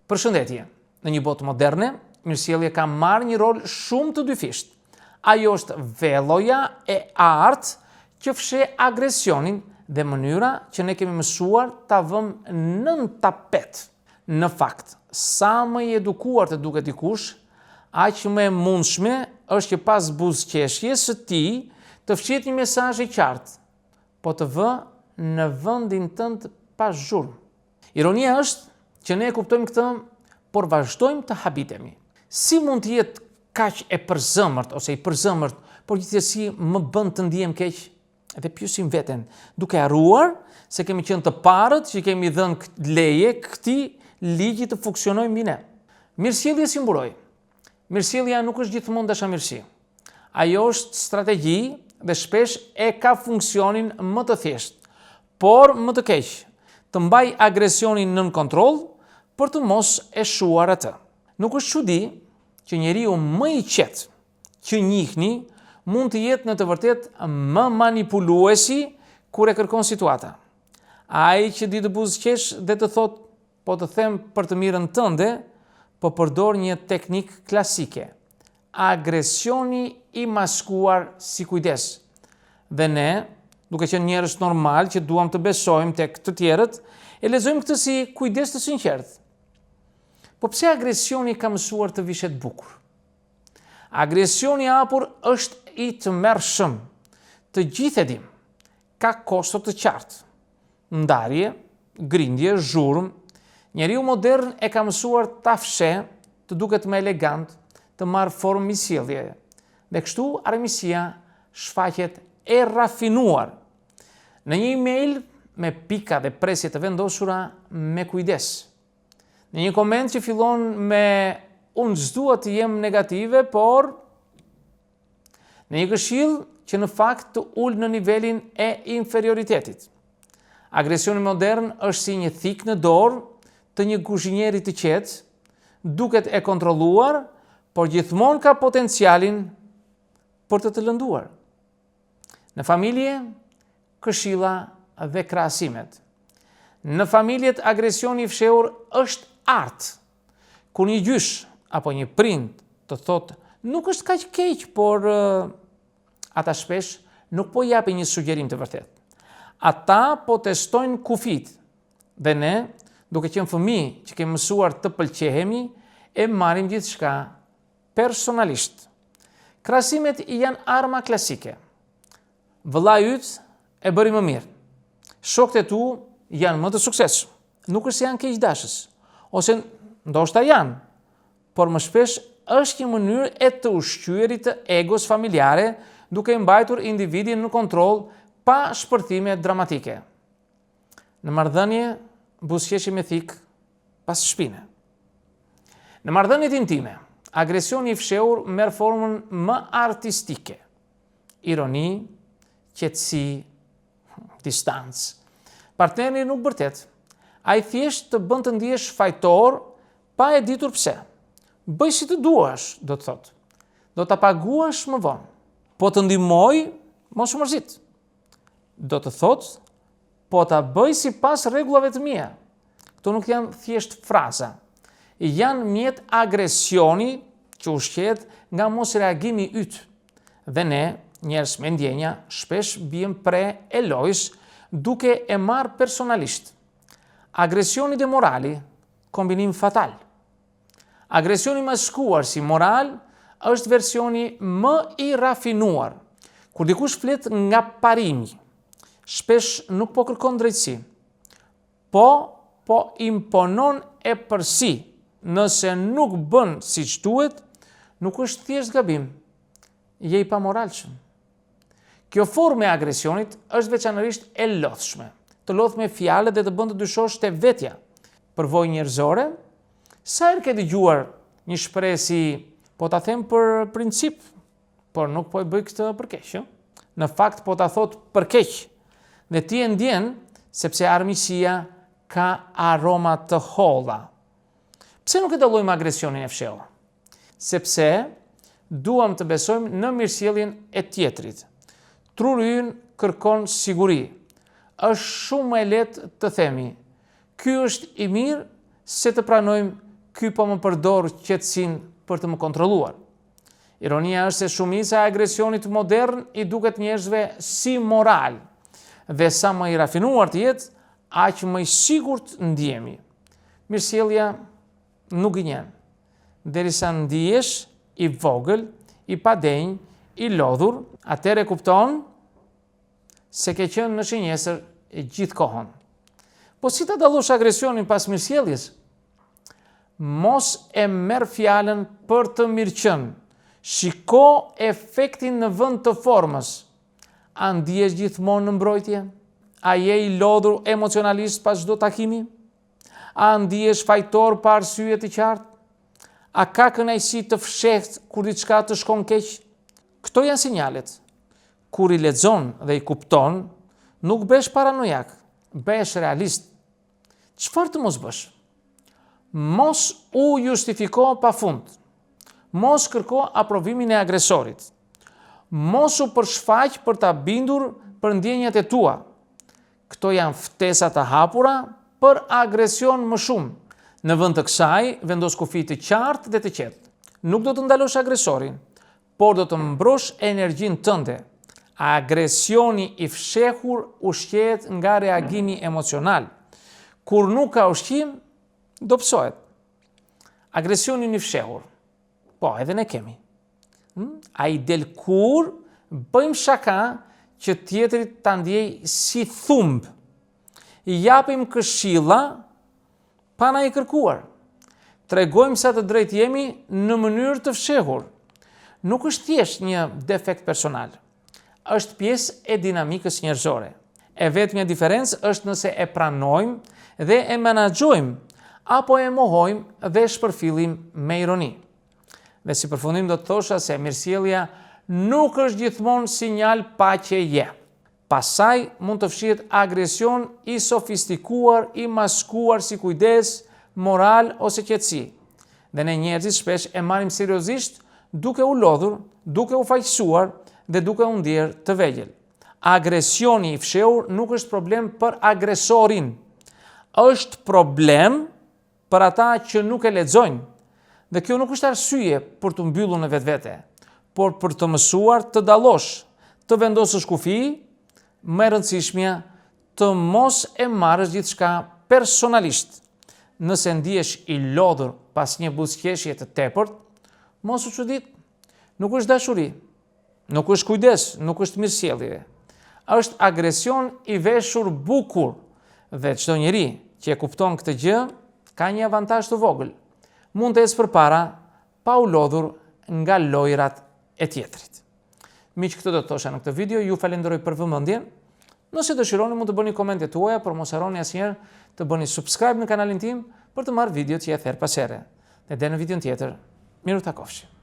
Përshëndetje, në një botë moderne, mirësjellja ka marrë një rol shumë të dyfisht. Ajo është velloja e artë që fshe agresionin dhe mënyra që ne kemi mësuar ta vëmë nën tapet. Në fakt, sa më i edukuar të duket dikush, aq më e mundshme është që pas buzëqeshjes së tij të fshihet një mesazh i qartë, po të vë në vendin tënd pa zhurmë. Ironia është që ne e kuptojmë këtë, por vazhdojmë të habitemi. Si mund të jetë kaq e përzemërt ose i përzemërt, por gjithsesi më bën të ndihem keq? Dhe pyesim veten, duke harruar se kemi qenë të parët që kemi dhënë leje këtij ligji të funksionojë mbi ne. Mirësjellja si mburoj. Mirësjellja nuk është gjithmonë dashamirësi. Ajo është strategji dhe shpesh e ka funksionin më të thjeshtë, por më të keq, të mbaj agresionin nën kontroll për të mos e shuar atë. Nuk është çudi që njeriu më i qetë që njihni mund të jetë në të vërtetë më manipuluesi kur e kërkon situata. Ai që di të buzëqesh dhe të thotë, po të them për të mirën tënde, po përdor një teknik klasike. Agresioni i maskuar si kujdes. Dhe ne, duke qenë njerëz normal që duam të besojmë tek të tjerët, e lexojmë këtë si kujdes të sinqertë. Po pse agresioni ka mësuar të vishet bukur? Agresioni i hapur është i tmerrshëm. Të gjithë e dim. Ka kosto të qartë. Ndarje, grindje, zhurmë. Njeriu modern e ka mësuar ta fshehë, të duket më elegant, të marrë formë misjellje. Dhe kështu armësia shfaqet e rafinuar. Në një email me pika dhe presje të vendosura me kujdes. Në një koment që fillon me unë s'dua të jem negative, por në një këshill që në fakt të ul në nivelin e inferioritetit. Agresioni modern është si një thik në dorë të një kuzhinjeri të qetë, duket e kontrolluar, por gjithmonë ka potencialin për të lënduar. Në familje, këshilla dhe krahasimet. Në familjet agresioni i fshehur është artë. Kur një gjysh apo një prind të thotë nuk është kaq keq, por ata shpesh nuk po japin një sugjerim të vërtetë. Ata po testojnë kufit dhe ne, duke qenë fëmijë që kemi mësuar të pëlqehemi, e marrim gjithçka personalisht. Krahasimet janë arma klasike. Vëlla yt e bëri më mirë. Shokët e tu janë më të suksesshëm. Nuk është se janë keqdashës, ose ndoshta janë, por më shpesh është një mënyrë e të ushqyerit të egos familjare, duke mbajtur individin në kontroll pa shpërthime dramatike. Në marrëdhënie, buzëqeshje me thik pas shpine. Në marrëdhëniet intime, agresioni i fshehur merr formën më artistike. Ironi, qetësi, distancë. Partneri nuk bërtet. Ai thjesht të bën të ndihesh fajtor pa e ditur pse. Bëj si të duash, do të thotë. Do ta paguash më vonë. Po të ndihmoj, mos u mërzit. Do të thotë, po ta bëj sipas rregullave të mia. Këto nuk janë thjesht fraza. Janë mjet agresioni që ushqehet nga mos reagimi yt. Dhe ne, njerëz me ndjenja, shpesh bien pre e lojës duke e marrë personalisht. Agresioni dhe morali, kombinim fatal. Agresioni maskuar si moral është versioni më i rafinuar. Kur dikush flet nga parimi, shpesh nuk po kërkon drejtësi, po imponon e përsi. Nëse nuk bën siç duhet, nuk është thjesht gabim, je i pamoralshëm. Kjo formë e agresionit është veçanërisht e lodhshme. Të lodh me fjalë dhe të bën të dyshosh te vetja. Përvojë njerëzore, sa herë ke dëgjuar një shprehje si po ta them për princip, por nuk po e bëj këtë për keq. Në fakt po ta thot për keq. Dhe ti e ndjen sepse armiqësia ka aroma të holla. Pse nuk e dallojmë agresionin e fshehur? Sepse duam të besojmë në mirësjelljen e tjetrit. Truri ynë kërkon siguri. Është shumë më e lehtë të themi, ky është i mirë, se të pranojmë, ky po më përdor qetësinë për të më kontrolluar. Ironia është se shumica e agresionit modern i duket njerëzve si moral, dhe sa më i rafinuar të jetë, aq më i sigurt ndjehemi. Mirësjellja nuk gënjen, derisa ndihesh i vogël, i padenj, i lodhur, atëre kupton se ke qenë në shenjesër gjithë kohën. Po si ta dallosh agresionin pas mirësjelljes? Mos e merr fjalën për të mirëqenë. Shiko efektin në vend të formës. A ndihesh gjithmonë në mbrojtje? A je i lodhur emocionalisht pas çdo takimi? A ndihesh fajtor pa arsye të qartë? A ka kënaqësi të fshehtë kur diçka të shkon keq? Këto janë sinjalet. Kur i lexon dhe i kupton, nuk besh paranojak, besh realist. Çfarë të mos bësh? Mos u justifiko pafund. Mos kërko aprovimin e agresorit. Mos u përshfaq për ta bindur për ndjenjat e tua. Këto janë ftesa të hapura për agresion më shumë. Në vend të kësaj, vendos kufi të qartë dhe të qetë. Nuk do të ndalosh agresorin, por do të mbrosh energjinë tënde. Agresioni i fshehur ushqehet nga reagimi emocional. Kur nuk ka ushqim, dobësohet. Agresionin i fshehur, po edhe ne kemi. A i del kur bëjmë shaka që tjetrit ta ndjej si thumb. I japim këshilla pa na i kërkuar. Tregojmë sa të drejtë jemi në mënyrë të fshehur. Nuk është thjesht një defekt personal. Është pjesë e dinamikës njerëzore. E vetmja diferencë është nëse e pranojmë dhe e menaxhojmë apo e mohojmë dhe shpërfillim me ironi. Dhe si përfundim do të thosha se mirësjellja nuk është gjithmonë sinjal paqeje. Pasaj mund të fshihet agresion i sofistikuar, i maskuar si kujdes, moral ose qetësi. Dhe ne njerëzit shpesh e marrim seriozisht duke u lodhur, duke u faqësuar dhe duke u ndier të vegjël. Agresioni i fshehur nuk është problem për agresorin. Është problem për ata që nuk e lexojnë. Dhe kjo nuk është arsye për të mbyllur në vetvete, por për të mësuar të dallosh, të vendosësh kufi, më e rëndësishmja, të mos e marrësh gjithçka personalisht. Nëse ndihesh i lodhur pas një buzëqeshje të tepërt, mos u çudit. Nuk është dashuri, nuk është kujdes, nuk është mirësjellje. Është agresion i veshur bukur dhe çdo njeri që e kupton këtë gjë ka një avantazh të vogël. Mund të ecë përpara pa u lodhur nga lojrat e tjetrit. Miq, këtë do të thosha në këtë video, ju falenderoj për vëmendjen. Nëse dëshironi mund të bëni komentet tuaja, por mos harroni asnjëherë të bëni subscribe në kanalin tim për të marrë videot që ja therr pas here. Dhe deri në videon tjetër, miru takofshi.